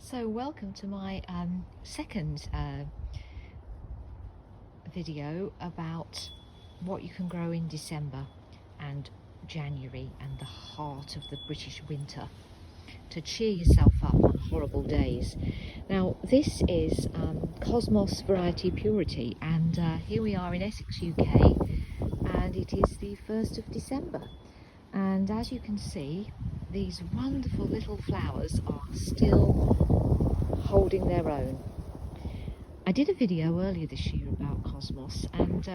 So welcome to my second video about what you can grow in December and January and the heart of the British winter to cheer yourself up on horrible days. Now this is Cosmos Variety Purity, and here we are in Essex, UK, and it is the 1st of December, and as you can see, these wonderful little flowers are still holding their own. I did a video earlier this year about Cosmos and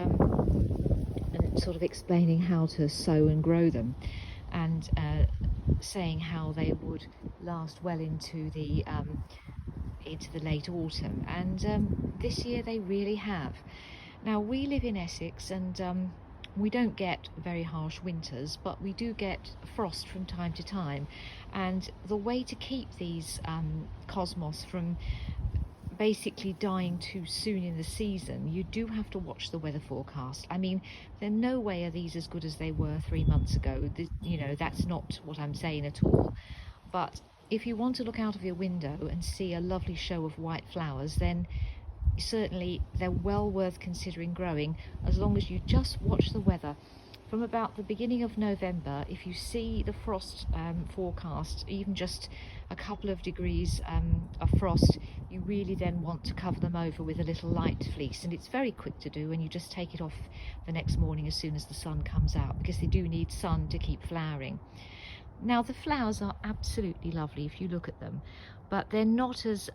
sort of explaining how to sow and grow them, and saying how they would last well into the late autumn, and this year they really have. Now we live in Essex, and we don't get very harsh winters, but we do get frost from time to time, and the way to keep these Cosmos from basically dying too soon in the season, you do have to watch the weather forecast. I mean, there no way are these as good as they were 3 months ago. You know, that's not what I'm saying at all, but if you want to look out of your window and see a lovely show of white flowers, then certainly they're well worth considering growing, as long as you just watch the weather. From about the beginning of November, if you see the frost forecast, even just a couple of degrees of frost, you really then want to cover them over with a little light fleece, and it's very quick to do, and you just take it off the next morning as soon as the sun comes out, because they do need sun to keep flowering. Now the flowers are absolutely lovely if you look at them, but they're not as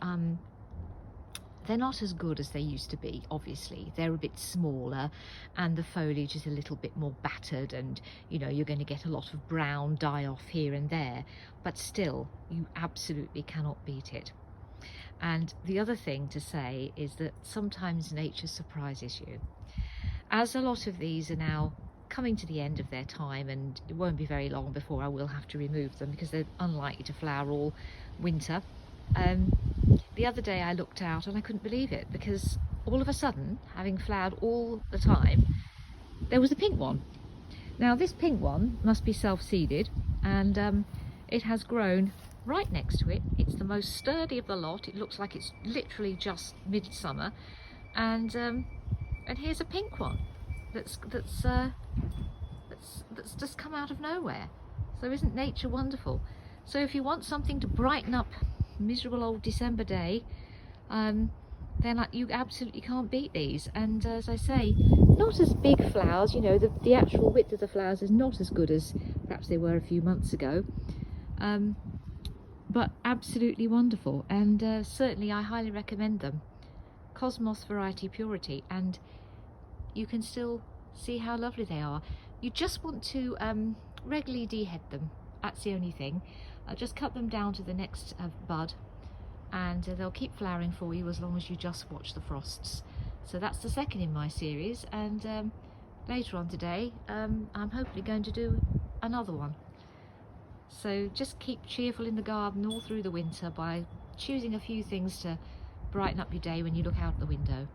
good as they used to be. Obviously they're a bit smaller, and the foliage is a little bit more battered, and you know, you're going to get a lot of brown die off here and there, but still you absolutely cannot beat it. And the other thing to say is that sometimes nature surprises you. As a lot of these are now coming to the end of their time, and it won't be very long before I will have to remove them because they're unlikely to flower all winter. The other day I looked out and I couldn't believe it, because all of a sudden, having flowered all the time, there was a pink one. Now this pink one must be self-seeded, and it has grown right next to it. It's the most sturdy of the lot. It looks like it's literally just midsummer, and here's a pink one that's just come out of nowhere. So isn't nature wonderful? So if you want something to brighten up miserable old December day, then you absolutely can't beat these. And as I say, not as big flowers, you know, the actual width of the flowers is not as good as perhaps they were a few months ago, but absolutely wonderful, and certainly I highly recommend them. Cosmos Variety Purity, and you can still see how lovely they are. You just want to regularly dehead them, that's the only thing. Just cut them down to the next bud, and they'll keep flowering for you as long as you just watch the frosts. So that's the second in my series, and later on today I'm hopefully going to do another one. So just keep cheerful in the garden all through the winter by choosing a few things to brighten up your day when you look out the window.